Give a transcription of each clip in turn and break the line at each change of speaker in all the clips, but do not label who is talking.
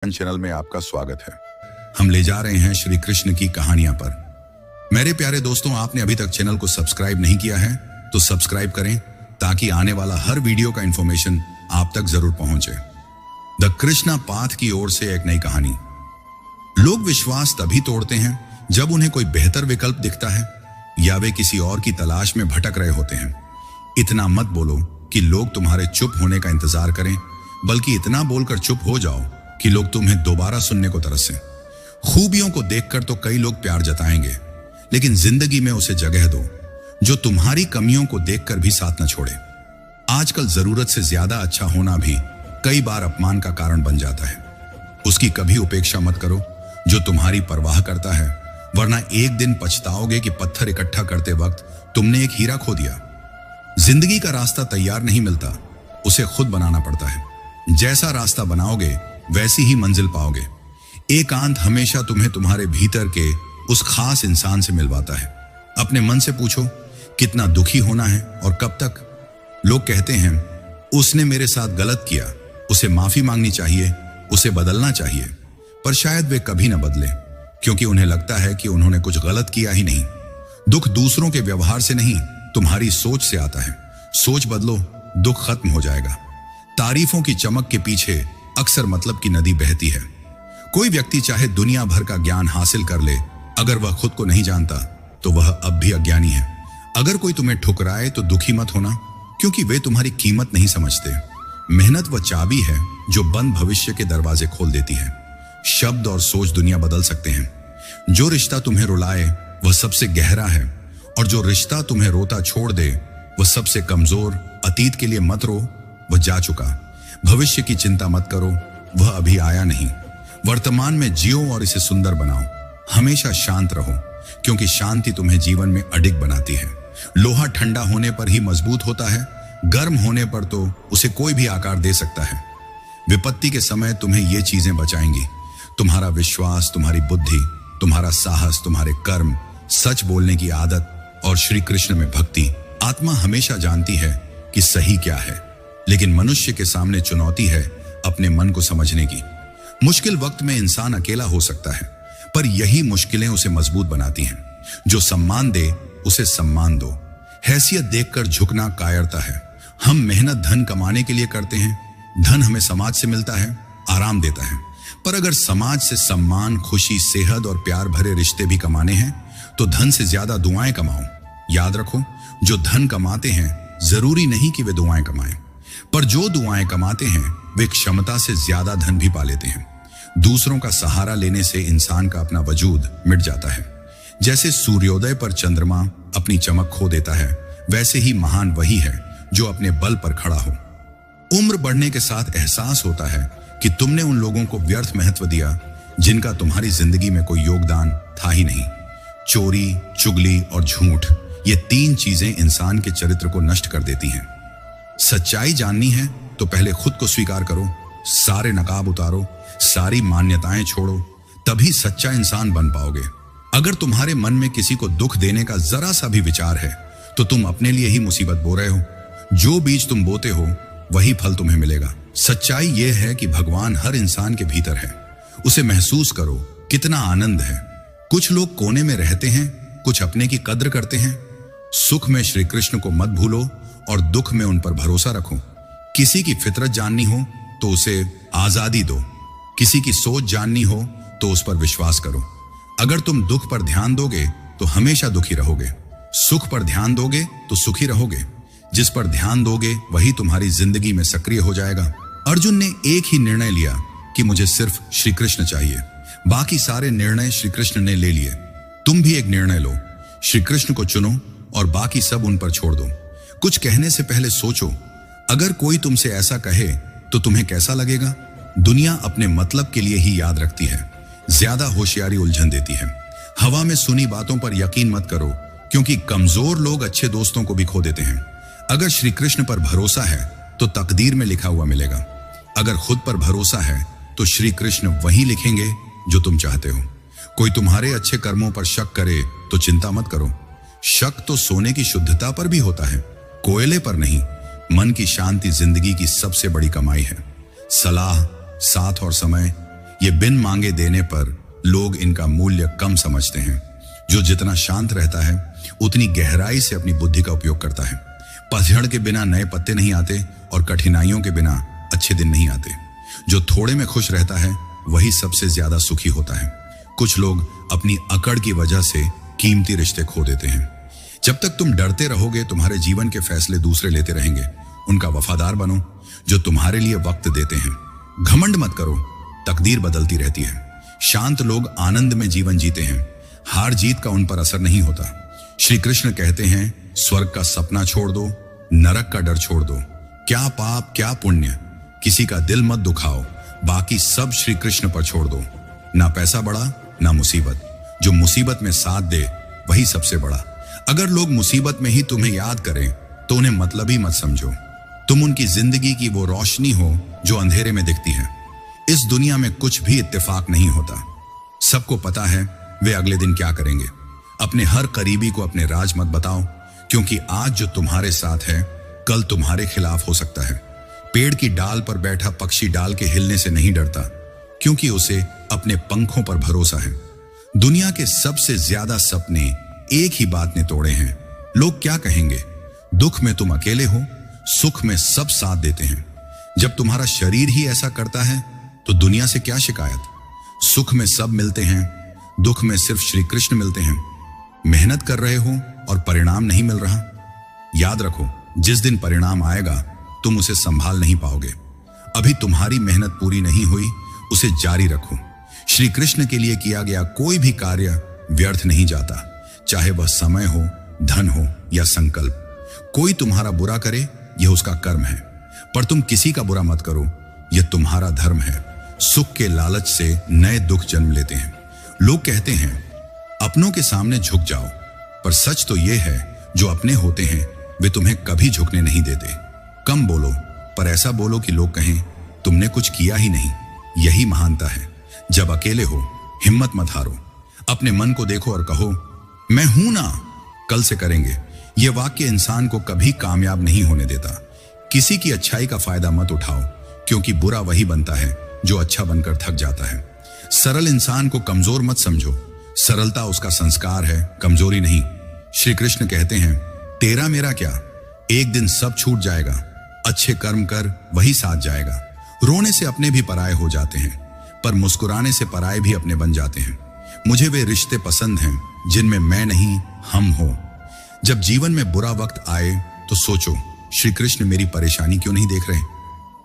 कथन चैनल में आपका स्वागत है।
हम ले जा रहे हैं श्री कृष्ण की कहानियां पर। मेरे प्यारे दोस्तों, आपने अभी तक चैनल को सब्सक्राइब नहीं किया है तो सब्सक्राइब करें ताकि आने वाला हर वीडियो का इंफॉर्मेशन आप तक जरूर पहुंचे। द कृष्णा पाथ की ओर से एक नई कहानी। लोग विश्वास तभी तोड़ते हैं जब उन्हें कोई बेहतर विकल्प दिखता है या वे किसी और की तलाश में भटक रहे होते हैं। इतना मत बोलो कि लोग तुम्हारे चुप होने का इंतजार करें, बल्कि इतना बोलकर चुप हो जाओ कि लोग तुम्हें दोबारा सुनने को तरसें। खूबियों को देखकर तो कई लोग प्यार जताएंगे, लेकिन जिंदगी में उसे जगह दो जो तुम्हारी कमियों को देखकर भी साथ न छोड़े। आजकल जरूरत से ज्यादा अच्छा होना भी कई बार अपमान का कारण बन जाता है। उसकी कभी उपेक्षा मत करो जो तुम्हारी परवाह करता है, वरना एक दिन पछताओगे कि पत्थर इकट्ठा करते वक्त तुमने एक हीरा खो दिया। जिंदगी का रास्ता तैयार नहीं मिलता, उसे खुद बनाना पड़ता है। जैसा रास्ता बनाओगे वैसी ही मंजिल पाओगे। एकांत हमेशा तुम्हें तुम्हारे भीतर के उस खास इंसान से मिलवाता है। अपने मन से पूछो कितना दुखी होना है और कब तक। लोग कहते हैं उसने मेरे साथ गलत किया, उसे माफी मांगनी चाहिए, उसे बदलना चाहिए, पर शायद वे कभी न बदले क्योंकि उन्हें लगता है कि उन्होंने कुछ गलत किया ही नहीं। दुख दूसरों के व्यवहार से नहीं, तुम्हारी सोच से आता है। सोच बदलो, दुख खत्म हो जाएगा। तारीफों की चमक के पीछे अक्सर मतलब की नदी बहती है। कोई व्यक्ति चाहे दुनिया भर का ज्ञान हासिल कर ले, अगर वह खुद को नहीं जानता तो वह अब भी अज्ञानी है। अगर कोई तुम्हें ठुकराए तो दुखी मत होना, क्योंकि वे तुम्हारी कीमत नहीं समझते। मेहनत वह चाबी है जो बंद भविष्य के दरवाजे खोल देती है। शब्द और सोच दुनिया बदल सकते हैं। जो रिश्ता तुम्हें रुलाए वह सबसे गहरा है, और जो रिश्ता तुम्हें रोता छोड़ दे वह सबसे कमजोर। अतीत के लिए मत रो, वह जा चुका। भविष्य की चिंता मत करो, वह अभी आया नहीं। वर्तमान में जियो और इसे सुंदर बनाओ। हमेशा शांत रहो, क्योंकि शांति तुम्हें जीवन में अडिग बनाती है। लोहा ठंडा होने पर ही मजबूत होता है, गर्म होने पर तो उसे कोई भी आकार दे सकता है। विपत्ति के समय तुम्हें ये चीजें बचाएंगी: तुम्हारा विश्वास, तुम्हारी बुद्धि, तुम्हारा साहस, तुम्हारे कर्म, सच बोलने की आदत और श्री कृष्ण में भक्ति। आत्मा हमेशा जानती है कि सही क्या है, लेकिन मनुष्य के सामने चुनौती है अपने मन को समझने की। मुश्किल वक्त में इंसान अकेला हो सकता है, पर यही मुश्किलें उसे मजबूत बनाती हैं। जो सम्मान दे उसे सम्मान दो। हैसियत देखकर झुकना कायरता है। हम मेहनत धन कमाने के लिए करते हैं। धन हमें समाज से मिलता है, आराम देता है, पर अगर समाज से सम्मान, खुशी, सेहत और प्यार भरे रिश्ते भी कमाने हैं तो धन से ज्यादा दुआएं कमाओ। याद रखो, जो धन कमाते हैं जरूरी नहीं कि वे दुआएं कमाएं, पर जो दुआएं कमाते हैं वे क्षमता से ज्यादा धन भी पा लेते हैं। दूसरों का सहारा लेने से इंसान का अपना वजूद मिट जाता है। जैसे सूर्योदय पर चंद्रमा अपनी चमक खो देता है, वैसे ही महान वही है जो अपने बल पर खड़ा हो। उम्र बढ़ने के साथ एहसास होता है कि तुमने उन लोगों को व्यर्थ महत्व दिया जिनका तुम्हारी जिंदगी में कोई योगदान था ही नहीं। चोरी, चुगली और झूठ, ये तीन चीजें इंसान के चरित्र को नष्ट कर देती हैं। सच्चाई जाननी है तो पहले खुद को स्वीकार करो, सारे नकाब उतारो, सारी मान्यताएं छोड़ो, तभी सच्चा इंसान बन पाओगे। अगर तुम्हारे मन में किसी को दुख देने का जरा सा भी विचार है तो तुम अपने लिए ही मुसीबत बो रहे हो। जो बीज तुम बोते हो वही फल तुम्हें मिलेगा। सच्चाई यह है कि भगवान हर इंसान के भीतर है। उसे महसूस करो, कितना आनंद है। कुछ लोग कोने में रहते हैं, कुछ अपने की कद्र करते हैं। सुख में श्री कृष्ण को मत भूलो और दुख में उन पर भरोसा रखो। किसी की फितरत जाननी हो तो उसे आजादी दो। किसी की सोच जाननी हो तो उस पर विश्वास करो। अगर तुम दुख पर ध्यान दोगे तो हमेशा दुखी रहोगे। सुख पर ध्यान दोगे तो सुखी रहोगे। जिस पर ध्यान दोगे वही तुम्हारी जिंदगी में सक्रिय हो जाएगा। अर्जुन ने एक ही निर्णय लिया कि मुझे सिर्फ श्री कृष्ण चाहिए। बाकी सारे निर्णय श्री कृष्ण ने ले लिए। तुम भी एक निर्णय लो, श्री कृष्ण को चुनो और बाकी सब उन पर छोड़ दो। कुछ कहने से पहले सोचो, अगर कोई तुमसे ऐसा कहे तो तुम्हें कैसा लगेगा? दुनिया अपने मतलब के लिए ही याद रखती है, ज्यादा होशियारी उलझन देती है। हवा में सुनी बातों पर यकीन मत करो, क्योंकि कमजोर लोग अच्छे दोस्तों को भी खो देते हैं। अगर श्री कृष्ण पर भरोसा है तो तकदीर में लिखा हुआ मिलेगा। अगर खुद पर भरोसा है तो श्री कृष्ण वही लिखेंगे जो तुम चाहते हो। कोई तुम्हारे अच्छे कर्मों पर शक करे तो चिंता मत करो। शक तो सोने की शुद्धता पर भी होता है, कोयले पर नहीं। मन की शांति जिंदगी की सबसे बड़ी कमाई है। सलाह, साथ और समय, ये बिन मांगे देने पर लोग इनका मूल्य कम समझते हैं। जो जितना शांत रहता है उतनी गहराई से अपनी बुद्धि का उपयोग करता है। पतझड़ के बिना नए पत्ते नहीं आते और कठिनाइयों के बिना अच्छे दिन नहीं आते। जो थोड़े में खुश रहता है वही सबसे ज्यादा सुखी होता है। कुछ लोग अपनी अकड़ की वजह से कीमती रिश्ते खो देते हैं। जब तक तुम डरते रहोगे तुम्हारे जीवन के फैसले दूसरे लेते रहेंगे। उनका वफादार बनो जो तुम्हारे लिए वक्त देते हैं। घमंड मत करो, तकदीर बदलती रहती है। शांत लोग आनंद में जीवन जीते हैं। हार जीत का उन पर असर नहीं होता। श्री कृष्ण कहते हैं स्वर्ग का सपना छोड़ दो, नरक का डर छोड़ दो। क्या पाप क्या पुण्य, किसी का दिल मत दुखाओ, बाकी सब श्री कृष्ण पर छोड़ दो। ना पैसा बड़ा ना मुसीबत, जो मुसीबत में साथ दे वही सबसे बड़ा। अगर लोग मुसीबत में ही तुम्हें याद करें तो उन्हें मतलबी मत समझो। तुम उनकी जिंदगी की वो रोशनी हो जो अंधेरे में दिखती है। इस दुनिया में कुछ भी इत्तेफाक नहीं होता। सबको पता है वे अगले दिन क्या करेंगे। अपने हर करीबी को अपने राज मत बताओ, क्योंकि आज जो तुम्हारे साथ है कल तुम्हारे खिलाफ हो सकता है। पेड़ की डाल पर बैठा पक्षी डाल के हिलने से नहीं डरता, क्योंकि उसे अपने पंखों पर भरोसा है। दुनिया के सबसे ज्यादा सपने एक ही बात ने तोड़े हैं। लोग क्या कहेंगे? दुख में तुम अकेले हो, सुख में सब साथ देते हैं। जब तुम्हारा शरीर ही ऐसा करता है तो दुनिया से क्या शिकायत? सुख में सब मिलते हैं, दुख में सिर्फ श्री कृष्ण मिलते हैं। मेहनत कर रहे हो और परिणाम नहीं मिल रहा, याद रखो जिस दिन परिणाम आएगा तुम उसे संभाल नहीं पाओगे। अभी तुम्हारी मेहनत पूरी नहीं हुई, उसे जारी रखो। श्री कृष्ण के लिए किया गया कोई भी कार्य व्यर्थ नहीं जाता, चाहे वह समय हो, धन हो या संकल्प। कोई तुम्हारा बुरा करे यह उसका कर्म है, पर तुम किसी का बुरा मत करो, यह तुम्हारा धर्म है। सुख के लालच से नए दुख जन्म लेते हैं। लोग कहते हैं अपनों के सामने झुक जाओ, पर सच तो यह है जो अपने होते हैं वे तुम्हें कभी झुकने नहीं देते। कम बोलो, पर ऐसा बोलो कि लोग कहें तुमने कुछ किया ही नहीं। यही महानता है। जब अकेले हो हिम्मत मत हारो। अपने मन को देखो और कहो मैं हूं ना, कल से करेंगे। यह वाक्य इंसान को कभी कामयाब नहीं होने देता। किसी की अच्छाई का फायदा मत उठाओ, क्योंकि बुरा वही बनता है जो अच्छा बनकर थक जाता है। सरल इंसान को कमजोर मत समझो, सरलता उसका संस्कार है, कमजोरी नहीं। श्री कृष्ण कहते हैं तेरा मेरा क्या, एक दिन सब छूट जाएगा। अच्छे कर्म कर वही साथ जाएगा। रोने से अपने भी पराये हो जाते हैं, पर मुस्कुराने से पराये भी अपने बन जाते हैं। मुझे वे रिश्ते पसंद हैं जिनमें मैं नहीं हम हो। जब जीवन में बुरा वक्त आए तो सोचो श्री कृष्ण मेरी परेशानी क्यों नहीं देख रहे।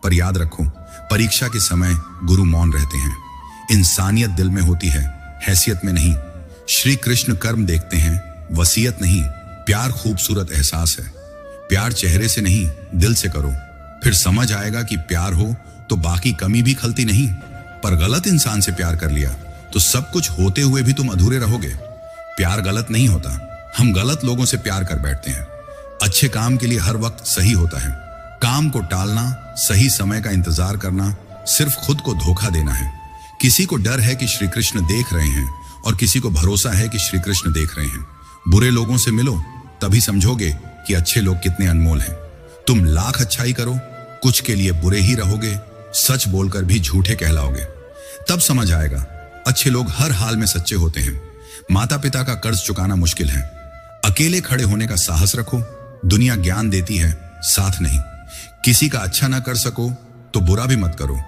पर याद रखो परीक्षा के समय गुरु मौन रहते हैं। इंसानियत दिल में होती है, हैसियत में नहीं। श्री कृष्ण कर्म देखते हैं, वसीयत नहीं। प्यार खूबसूरत एहसास है, प्यार चेहरे से नहीं दिल से करो। फिर समझ आएगा कि प्यार हो तो बाकी कमी भी खलती नहीं। पर गलत इंसान से प्यार कर लिया तो सब कुछ होते हुए भी तुम अधूरे रहोगे। प्यार गलत नहीं होता, हम गलत लोगों से प्यार कर बैठते हैं। अच्छे काम के लिए हर वक्त सही होता है। काम को टालना, सही समय का इंतजार करना सिर्फ खुद को धोखा देना है। किसी को डर है कि श्री कृष्ण देख रहे हैं और किसी को भरोसा है कि श्री कृष्ण देख रहे हैं। बुरे लोगों से मिलो, तभी समझोगे कि अच्छे लोग कितने अनमोल हैं। तुम लाख अच्छाई करो, कुछ के लिए बुरे ही रहोगे। सच बोलकर भी झूठे कहलाओगे। तब समझ आएगा अच्छे लोग हर हाल में सच्चे होते हैं। माता पिता का कर्ज चुकाना मुश्किल है, अकेले खड़े होने का साहस रखो। दुनिया ज्ञान देती है, साथ नहीं। किसी का अच्छा ना कर सको तो बुरा भी मत करो।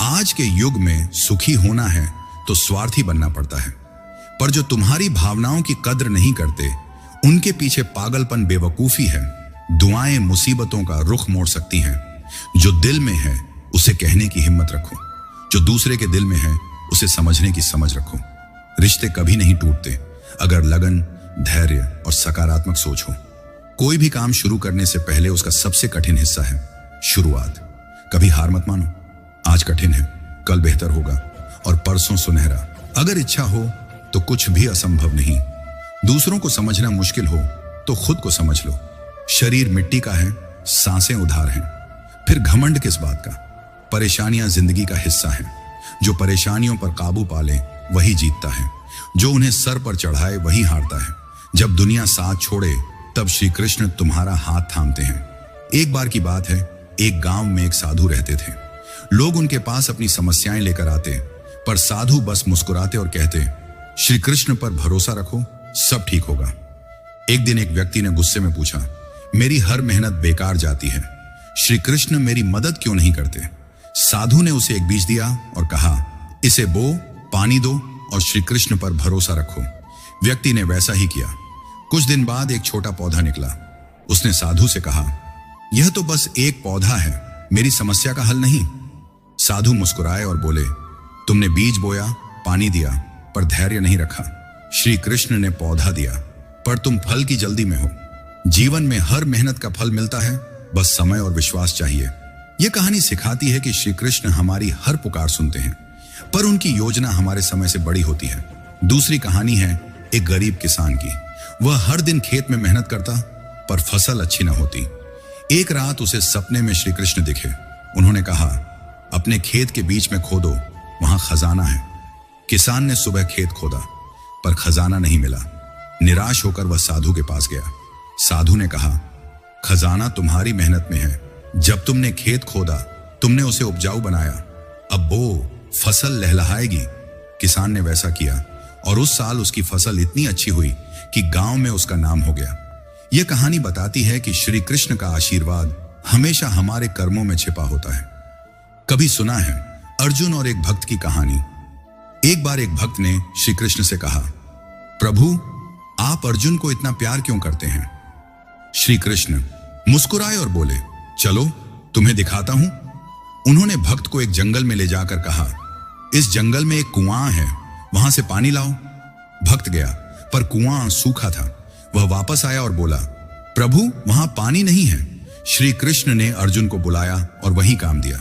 आज के युग में सुखी होना है तो स्वार्थी बनना पड़ता है, पर जो तुम्हारी भावनाओं की कद्र नहीं करते उनके पीछे पागलपन बेवकूफी है। दुआएं मुसीबतों का रुख मोड़ सकती हैं। जो दिल में है उसे कहने की हिम्मत रखो, जो दूसरे के दिल में है उसे समझने की समझ रखो। रिश्ते कभी नहीं टूटते अगर लगन, धैर्य और सकारात्मक सोच हो। कोई भी काम शुरू करने से पहले उसका सबसे कठिन हिस्सा है शुरुआत। कभी हार मत मानो। आज कठिन है, कल बेहतर होगा और परसों सुनहरा। अगर इच्छा हो तो कुछ भी असंभव नहीं। दूसरों को समझना मुश्किल हो तो खुद को समझ लो। शरीर मिट्टी का है, सांसें उधार हैं। फिर घमंड किस बात का? परेशानियां जिंदगी का हिस्सा हैं। जो परेशानियों पर काबू पाले वही जीतता है, जो उन्हें सर पर चढ़ाए वही हारता है। जब दुनिया साथ छोड़े तब श्री कृष्ण तुम्हारा हाथ थामते हैं। एक बार की बात है, एक गांव में एक साधु रहते थे। लोग उनके पास अपनी समस्याएं लेकर आते, पर साधु बस मुस्कुराते और कहते, श्री कृष्ण पर भरोसा रखो, सब ठीक होगा। एक दिन एक व्यक्ति ने गुस्से में पूछा, मेरी हर मेहनत बेकार जाती है, श्री कृष्ण मेरी मदद क्यों नहीं करते? साधु ने उसे एक बीज दिया और कहा, इसे बो, पानी दो और श्री कृष्ण पर भरोसा रखो। व्यक्ति ने वैसा ही किया। कुछ दिन बाद एक छोटा पौधा निकला। उसने साधु से कहा, यह तो बस एक पौधा है, मेरी समस्या का हल नहीं। साधु मुस्कुराए और बोले, तुमने बीज बोया, पानी दिया, पर धैर्य नहीं रखा। श्री कृष्ण ने पौधा दिया, पर तुम फल की जल्दी में हो। जीवन में हर मेहनत का फल मिलता है, बस समय और विश्वास चाहिए। यह कहानी सिखाती है कि श्री कृष्ण हमारी हर पुकार सुनते हैं, पर उनकी योजना हमारे समय से बड़ी होती है। दूसरी कहानी है एक गरीब किसान की। वह हर दिन खेत में मेहनत करता, पर फसल अच्छी न होती। एक रात उसे सपने में श्री कृष्ण दिखे। उन्होंने कहा, अपने खेत के बीच में खोदो, वहां खजाना है। किसान ने सुबह खेत खोदा, पर खजाना नहीं मिला। निराश होकर वह साधु के पास गया। साधु ने कहा, खजाना तुम्हारी मेहनत में है। जब तुमने खेत खोदा, तुमने उसे उपजाऊ बनाया। अब वो फसल लहलहाएगी। किसान ने वैसा किया और उस साल उसकी फसल इतनी अच्छी हुई कि गांव में उसका नाम हो गया। यह कहानी बताती है कि श्री कृष्ण का आशीर्वाद हमेशा हमारे कर्मों में छिपा होता है। कभी सुना है अर्जुन और एक भक्त की कहानी। एक बार एक भक्त ने श्री कृष्ण से कहा, प्रभु आप अर्जुन को इतना प्यार क्यों करते हैं? श्री कृष्ण मुस्कुराए और बोले, चलो तुम्हें दिखाता हूं। उन्होंने भक्त को एक जंगल में ले जाकर कहा, इस जंगल में एक कुआं है, वहां से पानी लाओ। भक्त गया, पर कुआं सूखा था। वह वापस आया और बोला, प्रभु वहां पानी नहीं है। श्री कृष्ण ने अर्जुन को बुलाया और वहीं काम दिया।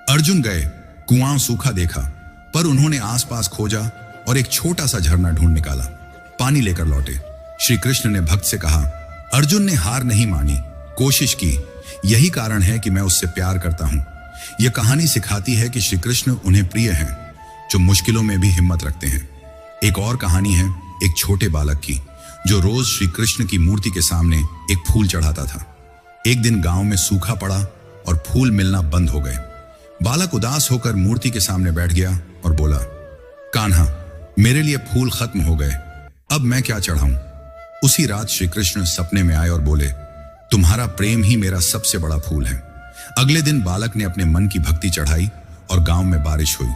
अर्जुन गए, कुआं सूखा देखा, पर उन्होंने आसपास खोजा और एक छोटा सा झरना ढूंढ निकाला। पानी लेकर लौटे। श्री कृष्ण ने भक्त से कहा, अर्जुन ने हार नहीं मानी, कोशिश की, यही कारण है कि मैं उससे प्यार करता हूं। यह कहानी सिखाती है कि श्री कृष्ण उन्हें प्रिय हैं, जो मुश्किलों में भी हिम्मत रखते हैं। एक और कहानी है एक छोटे बालक की, जो रोज श्री कृष्ण की मूर्ति के सामने एक फूल चढ़ाता था। एक दिन गांव में सूखा पड़ा और फूल मिलना बंद हो गए। बालक उदास होकर मूर्ति के सामने बैठ गया और बोला, कान्हा मेरे लिए फूल खत्म हो गए, अब मैं क्या चढ़ाऊं? उसी रात श्री कृष्ण सपने में आए और बोले, तुम्हारा प्रेम ही मेरा सबसे बड़ा फूल है। अगले दिन बालक ने अपने मन की भक्ति चढ़ाई और गांव में बारिश हुई।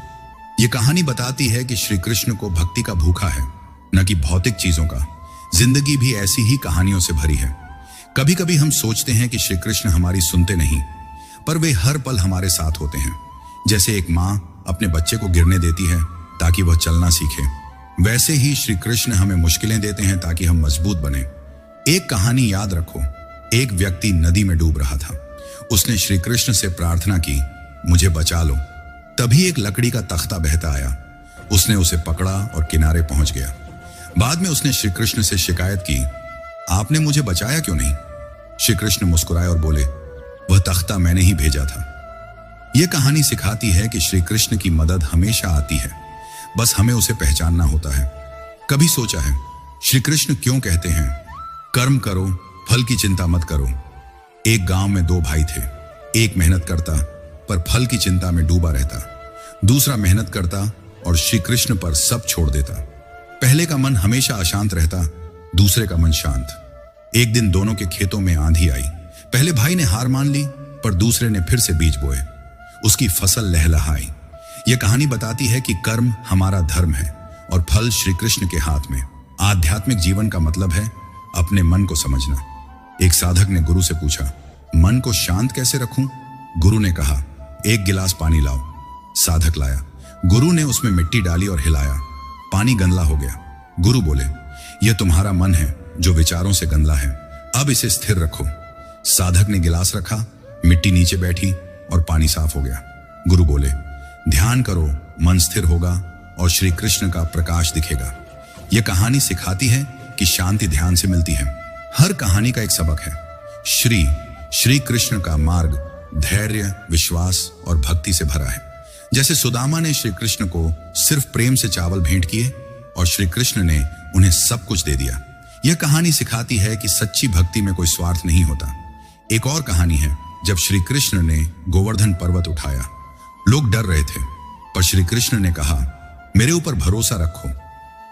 यह कहानी बताती है कि श्री कृष्ण को भक्ति का भूखा है, न कि भौतिक चीजों का। जिंदगी भी ऐसी ही कहानियों से भरी है। कभी कभी हम सोचते हैं कि श्री कृष्ण हमारी सुनते नहीं, पर वे हर पल हमारे साथ होते हैं। जैसे एक माँ अपने बच्चे को गिरने देती है ताकि वह चलना सीखे, वैसे ही श्री कृष्ण हमें मुश्किलें देते हैं ताकि हम मजबूत बने। एक कहानी याद रखो। एक व्यक्ति नदी में डूब रहा था। उसने श्री कृष्ण से प्रार्थना की, मुझे बचा लो। तभी एक लकड़ी का तख्ता बहता आया। उसने उसे पकड़ा और किनारे पहुंच गया। बाद में उसने श्री कृष्ण से शिकायत की, आपने मुझे बचाया क्यों नहीं? श्री कृष्ण मुस्कुराए और बोले, वह तख्ता मैंने ही भेजा था। यह कहानी सिखाती है कि श्री कृष्ण की मदद हमेशा आती है, बस हमें उसे पहचानना होता है। कभी सोचा है श्री कृष्ण क्यों कहते हैं, कर्म करो, फल की चिंता मत करो? एक गांव में दो भाई थे। एक मेहनत करता पर फल की चिंता में डूबा रहता, दूसरा मेहनत करता और श्री कृष्ण पर सब छोड़ देता। पहले का मन हमेशा अशांत रहता, दूसरे का मन शांत। एक दिन दोनों के खेतों में आंधी आई। पहले भाई ने हार मान ली, पर दूसरे ने फिर से बीज बोए। उसकी फसल लहलहाई। यह कहानी बताती है कि कर्म हमारा धर्म है और फल श्री कृष्ण के हाथ में। आध्यात्मिक जीवन का मतलब है अपने मन को समझना। एक साधक ने गुरु से पूछा, मन को शांत कैसे रखूं? गुरु ने कहा, एक गिलास पानी लाओ। साधक लाया। गुरु ने उसमें मिट्टी डाली और हिलाया। पानी गंदला हो गया। गुरु बोले, यह तुम्हारा मन है जो विचारों से गंदला है, अब इसे स्थिर रखो। साधक ने गिलास रखा, मिट्टी नीचे बैठी और पानी साफ हो गया। गुरु बोले, ध्यान करो, मन स्थिर होगा और श्री कृष्ण का प्रकाश दिखेगा। यह कहानी सिखाती है कि शांति ध्यान से मिलती है। हर कहानी का एक सबक है। श्री कृष्ण का मार्ग धैर्य, विश्वास और भक्ति से भरा है। जैसे सुदामा ने श्री कृष्ण को सिर्फ प्रेम से चावल भेंट किए और श्री कृष्ण ने उन्हें सब कुछ दे दिया। यह कहानी सिखाती है कि सच्ची भक्ति में कोई स्वार्थ नहीं होता। एक और कहानी है, जब श्री कृष्ण ने गोवर्धन पर्वत उठाया। लोग डर रहे थे, पर श्री कृष्ण ने कहा, मेरे ऊपर भरोसा रखो।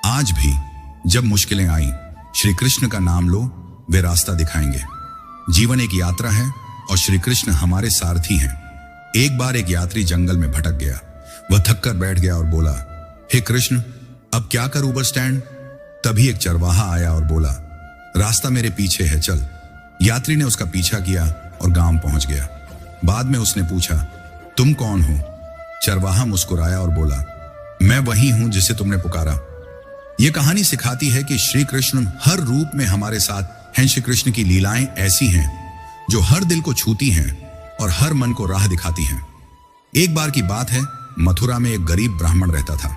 आज भी जब मुश्किलें आई, श्री कृष्ण का नाम लो, वे रास्ता दिखाएंगे। जीवन एक यात्रा है और श्री कृष्ण हमारे सारथी हैं। एक बार एक यात्री जंगल में भटक गया। वह थक कर बैठ गया और बोला, हे कृष्ण, अब क्या करूं बस स्टैंड। तभी एक चरवाहा आया और बोला, रास्ता मेरे पीछे है, चल। यात्री ने उसका पीछा किया और गांव पहुंच गया। बाद में उसने पूछा, तुम कौन हो? चरवाहा मुस्कुराया और बोला, मैं वही हूं जिसे तुमने पुकारा। यह कहानी सिखाती है कि श्री कृष्ण हर रूप में हमारे साथ हैं। श्री कृष्ण की लीलाएं ऐसी हैं जो हर दिल को छूती हैं और हर मन को राह दिखाती हैं। एक बार की बात है, मथुरा में एक गरीब ब्राह्मण रहता था।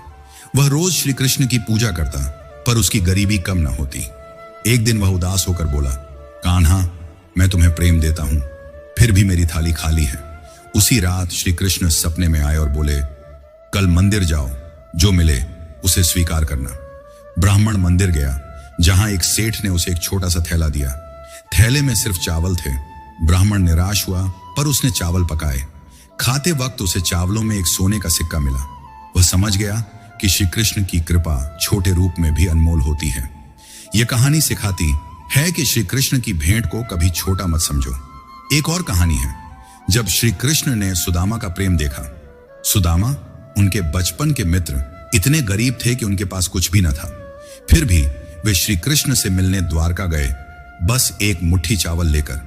वह रोज श्री कृष्ण की पूजा करता, पर उसकी गरीबी कम न होती। एक दिन वह उदास होकर बोला, कान्हा, मैं तुम्हें प्रेम देता हूं, फिर भी मेरी थाली खाली है। उसी रात श्री कृष्ण सपने में आए और बोले, कल मंदिर जाओ, जो मिले उसे स्वीकार करना। ब्राह्मण मंदिर गया, जहां एक सेठ ने उसे एक छोटा सा थैला दिया। थैले में सिर्फ चावल थे। ब्राह्मण निराश हुआ, पर उसने चावल पकाए। खाते वक्त उसे चावलों में एक सोने का सिक्का मिला। वह समझ गया कि श्री कृष्ण की कृपा छोटे रूप में भी अनमोल होती है। यह कहानी सिखाती है कि श्री कृष्ण की भेंट को कभी छोटा मत समझो। एक और कहानी है, जब श्री कृष्ण ने सुदामा का प्रेम देखा। सुदामा उनके बचपन के मित्र इतने गरीब थे कि उनके पास कुछ भी न था। फिर भी वे श्री कृष्ण से मिलने द्वारका गए, बस एक मुट्ठी चावल लेकर।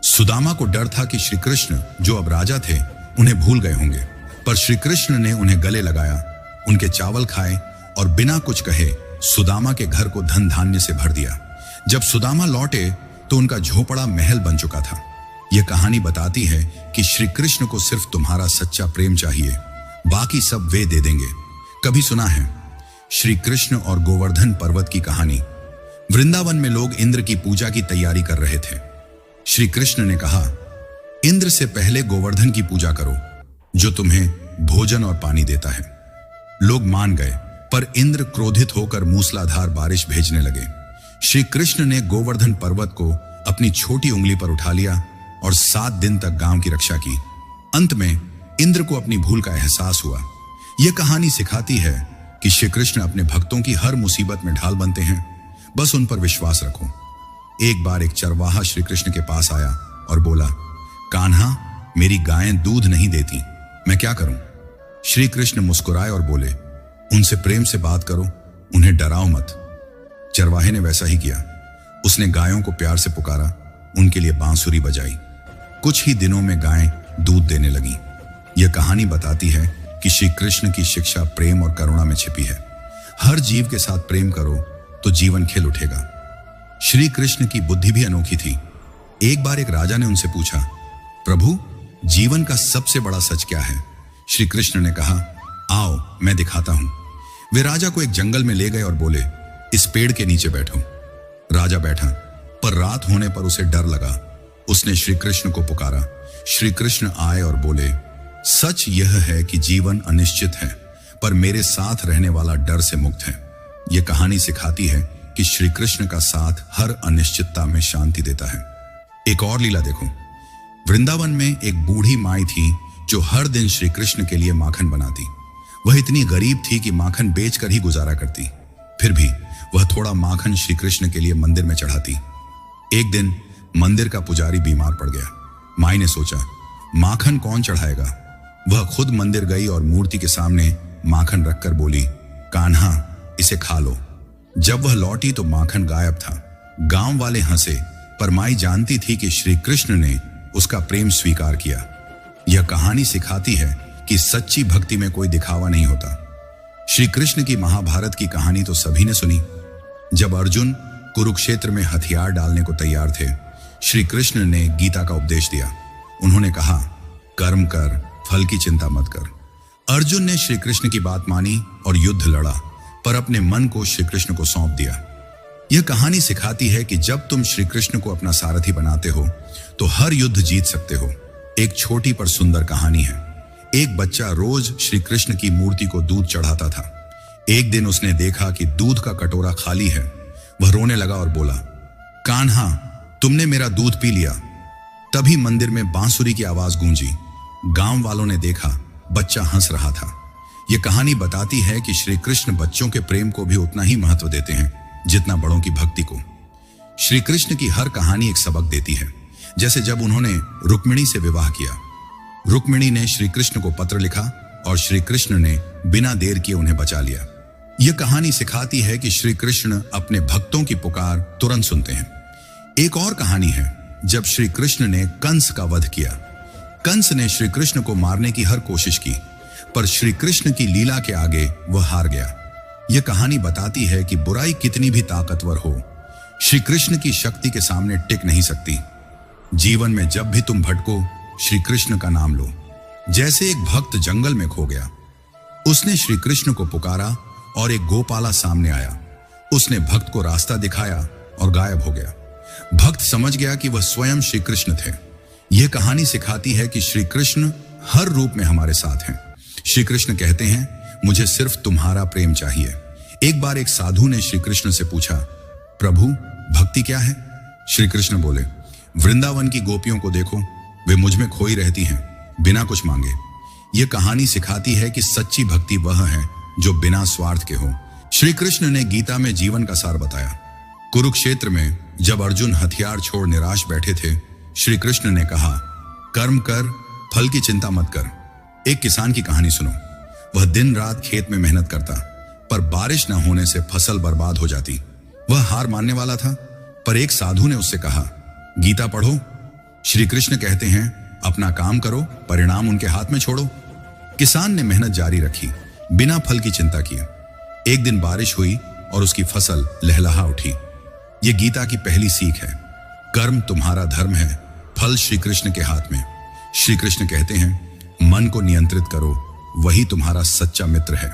सुदामा को डर था कि श्री कृष्ण, जो अब राजा थे, उन्हें भूल गए होंगे, पर श्री कृष्ण ने उन्हें गले लगाया, उनके चावल खाए और बिना कुछ कहे सुदामा के घर को धन धान्य से भर दिया। जब सुदामा लौटे तो उनका झोपड़ा महल बन चुका था। यह कहानी बताती है कि श्री कृष्ण को सिर्फ तुम्हारा सच्चा प्रेम चाहिए, बाकी सब वे दे देंगे। कभी सुना है श्री कृष्ण और गोवर्धन पर्वत की कहानी? वृंदावन में लोग इंद्र की पूजा की तैयारी कर रहे थे। श्री कृष्ण ने कहा, इंद्र से पहले गोवर्धन की पूजा करो, जो तुम्हें भोजन और पानी देता है। लोग मान गए, पर इंद्र क्रोधित होकर मूसलाधार बारिश भेजने लगे। श्री कृष्ण ने गोवर्धन पर्वत को अपनी छोटी उंगली पर उठा लिया और 7 दिन तक गांव की रक्षा की। अंत में इंद्र को अपनी भूल का एहसास हुआ। यह कहानी सिखाती है कि श्री कृष्ण अपने भक्तों की हर मुसीबत में ढाल बनते हैं, बस उन पर विश्वास रखो। एक बार एक चरवाहा श्री कृष्ण के पास आया और बोला, कान्हा, मेरी गायें दूध नहीं देती, मैं क्या करूं? श्री कृष्ण मुस्कुराए और बोले, उनसे प्रेम से बात करो, उन्हें डराओ मत। चरवाहे ने वैसा ही किया। उसने गायों को प्यार से पुकारा, उनके लिए बांसुरी बजाई। कुछ ही दिनों में गायें दूध देने लगीं। यह कहानी बताती है कि श्री कृष्ण की शिक्षा प्रेम और करुणा में छिपी है। हर जीव के साथ प्रेम करो तो जीवन खिल उठेगा। श्री कृष्ण की बुद्धि भी अनोखी थी। एक बार एक राजा ने उनसे पूछा, प्रभु, जीवन का सबसे बड़ा सच क्या है? श्री कृष्ण ने कहा, आओ मैं दिखाता हूं। वे राजा को एक जंगल में ले गए और बोले, इस पेड़ के नीचे बैठो। राजा बैठा, पर रात होने पर उसे डर लगा। उसने श्री कृष्ण को पुकारा। श्री कृष्ण आए और बोले, सच यह है कि जीवन अनिश्चित है, पर मेरे साथ रहने वाला डर से मुक्त है। यह कहानी सिखाती है कि श्री कृष्ण का साथ हर अनिश्चितता में शांति देता है। एक और लीला देखो। वृंदावन में एक बूढ़ी माई थी जो हर दिन श्री कृष्ण के लिए माखन बनाती। वह इतनी गरीब थी कि माखन बेचकर ही गुजारा करती। फिर भी वह थोड़ा माखन श्री कृष्ण के लिए मंदिर में चढ़ाती। एक दिन मंदिर का पुजारी बीमार पड़ गया। माई ने सोचा, माखन कौन चढ़ाएगा? वह खुद मंदिर गई और मूर्ति के सामने माखन रखकर बोली, कान्हा, इसे खा लो। जब वह लौटी तो माखन गायब था। गांव वाले हंसे, पर माई जानती थी कि श्री कृष्ण ने उसका प्रेम स्वीकार किया। यह कहानी सिखाती है कि सच्ची भक्ति में कोई दिखावा नहीं होता। श्री कृष्ण की महाभारत की कहानी तो सभी ने सुनी। जब अर्जुन कुरुक्षेत्र में हथियार डालने को तैयार थे, श्री कृष्ण ने गीता का उपदेश दिया। उन्होंने कहा, कर्म कर, फल की चिंता मत कर। अर्जुन ने श्री कृष्ण की बात मानी और युद्ध लड़ा, पर अपने मन को श्री कृष्ण को सौंप दिया। यह कहानी सिखाती है कि जब तुम श्री कृष्ण को अपना सारथी बनाते हो तो हर युद्ध जीत सकते हो। एक छोटी पर सुंदर कहानी है। एक बच्चा रोज श्री कृष्ण की मूर्ति को दूध चढ़ाता था। एक दिन उसने देखा कि दूध का कटोरा खाली है। वह रोने लगा और बोला, कान्हा, तुमने मेरा दूध पी लिया। तभी मंदिर में बांसुरी की आवाज गूंजी। गांव वालों ने देखा, बच्चा हंस रहा था। यह कहानी बताती है कि श्री कृष्ण बच्चों के प्रेम को भी उतना ही महत्व देते हैं जितना बड़ों की भक्ति को। श्री कृष्ण की हर कहानी एक सबक देती है। जैसे जब उन्होंने रुक्मिणी से विवाह किया, रुक्मिणी ने श्री कृष्ण को पत्र लिखा और श्री कृष्ण ने बिना देर किए उन्हें बचा लिया। यह कहानी सिखाती है कि श्री कृष्ण अपने भक्तों की पुकार तुरंत सुनते हैं। एक और कहानी है जब श्री कृष्ण ने कंस का वध किया। कंस ने श्री कृष्ण को मारने की हर कोशिश की, पर श्री कृष्ण की लीला के आगे वह हार गया। यह कहानी बताती है कि बुराई कितनी भी ताकतवर हो, श्री कृष्ण की शक्ति के सामने टिक नहीं सकती। जीवन में जब भी तुम भटको, श्री कृष्ण का नाम लो। जैसे एक भक्त जंगल में खो गया, उसने श्री कृष्ण को पुकारा और एक गोपाला सामने आया। उसने भक्त को रास्ता दिखाया और गायब हो गया। भक्त समझ गया कि वह स्वयं श्री कृष्ण थे। यह कहानी सिखाती है कि श्री कृष्ण हर रूप में हमारे साथ हैं। श्री कृष्ण कहते हैं, मुझे सिर्फ तुम्हारा प्रेम चाहिए। एक बार एक साधु ने श्री कृष्ण से पूछा, प्रभु भक्ति क्या है? श्री कृष्ण बोले, वृंदावन की गोपियों को देखो, वे मुझ में खोई रहती हैं बिना कुछ मांगे। यह कहानी सिखाती है कि सच्ची भक्ति वह है जो बिना स्वार्थ के हो। श्री कृष्ण ने गीता में जीवन का सार बताया। कुरुक्षेत्र में जब अर्जुन हथियार छोड़ निराश बैठे थे, श्री कृष्ण ने कहा, कर्म कर, फल की चिंता मत कर। एक किसान की कहानी सुनो। वह दिन रात खेत में मेहनत करता, पर बारिश न होने से फसल बर्बाद हो जाती। वह हार मानने वाला था, पर एक साधु ने उससे कहा, गीता पढ़ो। श्री कृष्ण कहते हैं, अपना काम करो, परिणाम उनके हाथ में छोड़ो। किसान ने मेहनत जारी रखी, बिना फल की चिंता किए। एक दिन बारिश हुई और उसकी फसल लहलहा उठी। यह गीता की पहली सीख है। कर्म तुम्हारा धर्म है, फल श्री कृष्ण के हाथ में। श्री कृष्ण कहते हैं, मन को नियंत्रित करो, वही तुम्हारा सच्चा मित्र है।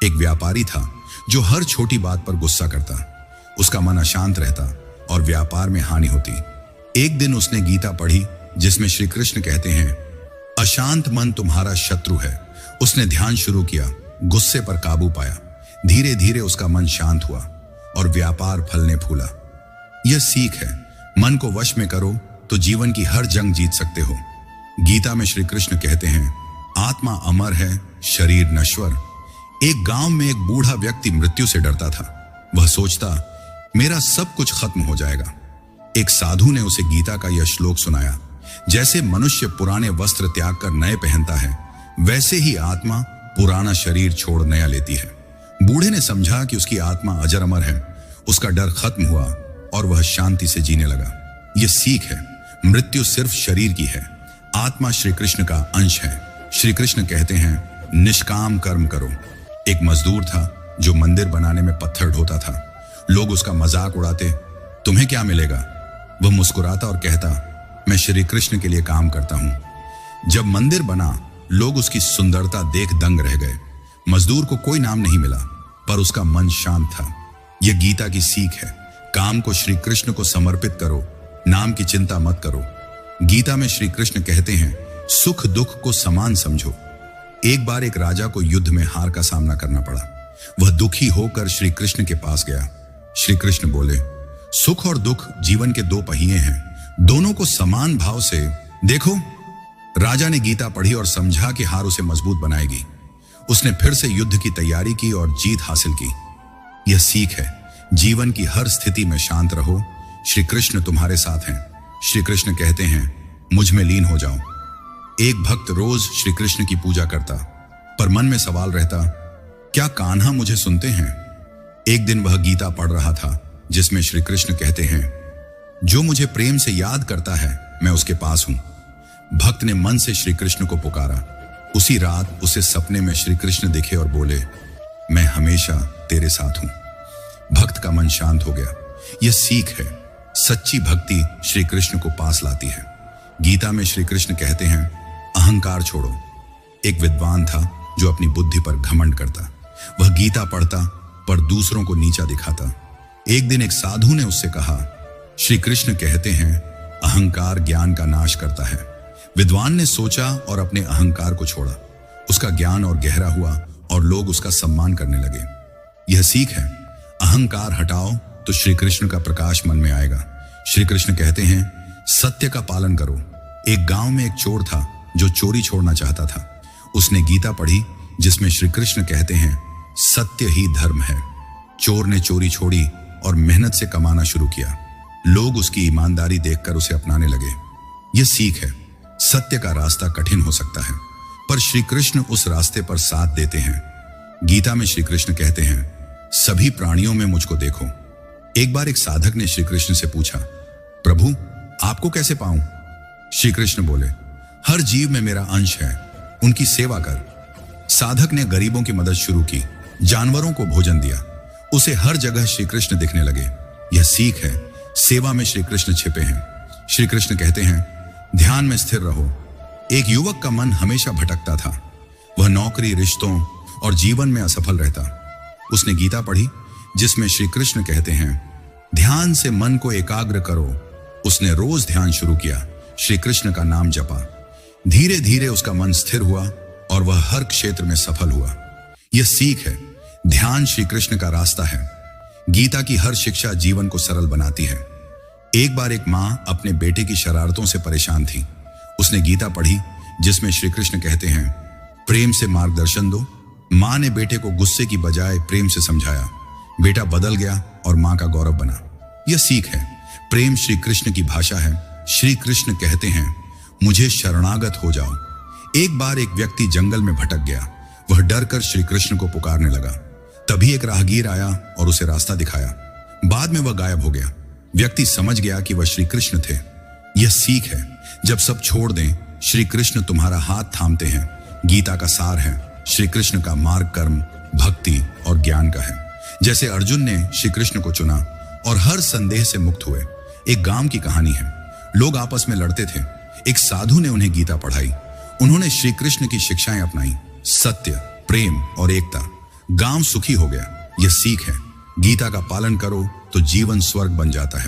एक व्यापारी था जो हर छोटी बात पर गुस्सा करता। उसका मन अशांत रहता और व्यापार में हानि होती। एक दिन उसने गीता पढ़ी जिसमें श्री कृष्ण कहते हैं, अशांत मन तुम्हारा शत्रु है। उसने ध्यान शुरू किया, गुस्से पर काबू पाया। धीरे धीरे उसका मन शांत हुआ और व्यापार फलने फूला। यह सीख है, मन को वश में करो तो जीवन की हर जंग जीत सकते हो। गीता में श्री कृष्ण कहते हैं, आत्मा अमर है, शरीर नश्वर। एक गांव में एक बूढ़ा व्यक्ति मृत्यु से डरता था। वह सोचता, मेरा सब कुछ खत्म हो जाएगा। एक साधु ने उसे गीता का यह श्लोक सुनाया, जैसे मनुष्य पुराने वस्त्र त्याग कर नए पहनता है, वैसे ही आत्मा पुराना शरीर छोड़ नया लेती है। बूढ़े ने समझा कि उसकी आत्मा अजर अमर है। उसका डर खत्म हुआ और वह शांति से जीने लगा। यह सीख है, मृत्यु सिर्फ शरीर की है, आत्मा श्री कृष्ण का अंश है। श्री कृष्ण कहते हैं, निष्काम कर्म करो। एक मजदूर था जो मंदिर बनाने में पत्थर ढोता था। लोग उसका मजाक उड़ाते, तुम्हें क्या मिलेगा? वह मुस्कुराता और कहता, मैं श्री कृष्ण के लिए काम करता हूं। जब मंदिर बना, लोग उसकी सुंदरता देख दंग रह गए। मजदूर को कोई नाम नहीं मिला, पर उसका मन शांत था। यह गीता की सीख है, काम को श्री कृष्ण को समर्पित करो, नाम की चिंता मत करो। गीता में श्री कृष्ण कहते हैं, सुख दुख को समान समझो। एक बार एक राजा को युद्ध में हार का सामना करना पड़ा। वह दुखी होकर श्री कृष्ण के पास गया। श्री कृष्ण बोले, सुख और दुख जीवन के दो पहिए हैं, दोनों को समान भाव से देखो। राजा ने गीता पढ़ी और समझा कि हार उसे मजबूत बनाएगी। उसने फिर से युद्ध की तैयारी की और जीत हासिल की। यह सीख है, जीवन की हर स्थिति में शांत रहो, श्री कृष्ण तुम्हारे साथ हैं। श्री कृष्ण कहते हैं, मुझ में लीन हो जाओ। एक भक्त रोज श्री कृष्ण की पूजा करता, पर मन में सवाल रहता, क्या कान्हा मुझे सुनते हैं? एक दिन वह गीता पढ़ रहा था जिसमें श्री कृष्ण कहते हैं, जो मुझे प्रेम से याद करता है, मैं उसके पास हूं। भक्त ने मन से श्री कृष्ण को पुकारा। उसी रात उसे सपने में श्री कृष्ण दिखे और बोले, मैं हमेशा तेरे साथ हूं। भक्त का मन शांत हो गया। यह सीख है, सच्ची भक्ति श्री कृष्ण को पास लाती है। गीता में श्री कृष्ण कहते हैं, अहंकार छोड़ो। एक विद्वान था जो अपनी बुद्धि पर घमंड करता। वह गीता पढ़ता पर दूसरों को नीचा दिखाता। एक दिन एक साधु ने उससे कहा, श्री कृष्ण कहते हैं, अहंकार ज्ञान का नाश करता है। विद्वान ने सोचा और अपने अहंकार को छोड़ा। उसका ज्ञान और गहरा हुआ और लोग उसका सम्मान करने लगे। यह सीख है, अहंकार हटाओ तो श्री कृष्ण का प्रकाश मन में आएगा। श्री कृष्ण कहते हैं, सत्य का पालन करो। एक गांव में एक चोर था जो चोरी छोड़ना चाहता था। उसने गीता पढ़ी जिसमें श्री कृष्ण कहते हैं सत्य ही धर्म है। चोर ने चोरी छोड़ी और मेहनत से कमाना शुरू किया। लोग उसकी ईमानदारी देखकर उसे अपनाने लगे। यह सीख है, सत्य का रास्ता कठिन हो सकता है, पर श्री कृष्ण उस रास्ते पर साथ देते हैं। गीता में श्री कृष्ण कहते हैं सभी प्राणियों में मुझको देखो। एक बार एक साधक ने श्री कृष्ण से पूछा, प्रभु आपको कैसे पाऊं? श्री कृष्ण बोले, हर जीव में मेरा अंश है, उनकी सेवा कर। साधक ने गरीबों की मदद शुरू की, जानवरों को भोजन दिया। उसे हर जगह श्री कृष्ण दिखने लगे। यह सीख है, सेवा में श्री कृष्ण छिपे हैं। श्री कृष्ण कहते हैं ध्यान में स्थिर रहो। एक युवक का मन हमेशा भटकता था। वह नौकरी, रिश्तों और जीवन में असफल रहता। उसने गीता पढ़ी जिसमें श्री कृष्ण कहते हैं ध्यान से मन को एकाग्र करो। उसने रोज ध्यान शुरू किया, श्री कृष्ण का नाम जपा। धीरे धीरे उसका मन स्थिर हुआ और वह हर क्षेत्र में सफल हुआ। यह सीख है, ध्यान श्री कृष्ण का रास्ता है। गीता की हर शिक्षा जीवन को सरल बनाती है। एक बार एक मां अपने बेटे की शरारतों से परेशान थी। उसने गीता पढ़ी जिसमें श्री कृष्ण कहते हैं प्रेम से मार्गदर्शन दो। मां ने बेटे को गुस्से की बजाय प्रेम से समझाया। बेटा बदल गया और मां का गौरव बना। यह सीख है, प्रेम श्री कृष्ण की भाषा है। श्री कृष्ण कहते हैं मुझे शरणागत हो जाओ। एक बार एक व्यक्ति जंगल में भटक गया। वह डर कर श्री कृष्ण को पुकारने लगा। तभी एक राहगीर आया और उसे रास्ता दिखाया। बाद में वह गायब हो गया। व्यक्ति समझ गया कि वह श्री कृष्ण थे। यह सीख है, जब सब छोड़ दें, श्री कृष्ण तुम्हारा हाथ थामते हैं। गीता का सार है, श्री कृष्ण का मार्ग कर्म, भक्ति और ज्ञान का है। जैसे अर्जुन ने श्री कृष्ण को चुना और हर संदेह से मुक्त हुए। एक गांव की कहानी है। लोग आपस में लड़ते थे। एक साधु ने उन्हें गीता पढ़ाई। उन्होंने श्री कृष्ण की शिक्षाएं अपनाई, सत्य, प्रेम और एकता। गांव सुखी हो गया। यह सीख है, गीता का पालन करो तो जीवन स्वर्ग बन जाता है।